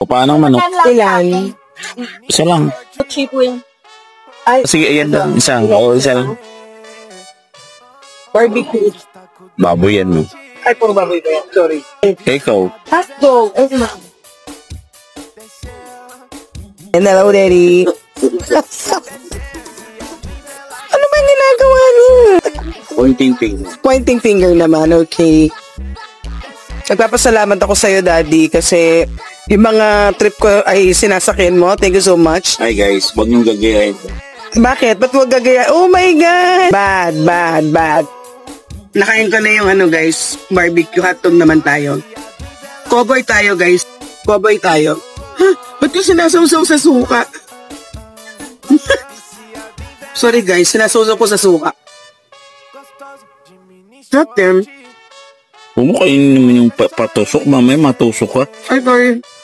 O paano ang manok? Ilan? Isa lang. Cheap po yan. Ay, Sige, ayan lang. Isa. Oo, isa lang. barbecue. Baboy yan mo. Ay, puro baboy ba yan? Sorry. Ikaw. Hotdog. Ay, ma. And hello, Daddy. Ano ba yung ginagawa niyo? Pointing finger. Pointing finger naman, okay. Nagpapasalamat ako sa'yo, Daddy, kasi yung mga trip ko ay sinasakyan mo. Thank you so much. Hi guys, huwag niyong gagayahin. Bakit? Ba't huwag gagaya? Oh my God! Bad. Nakain ko na yung guys, barbecue hotdog naman tayo. Cowboy tayo, guys. Cowboy tayo. Huh? Ba't yung sinasawsaw sa suka? Sorry guys, sinasawsaw ko sa suka. Stop them. Huwag mo kainin naman yung patusok, mamaya matusok ka. Ay, sorry.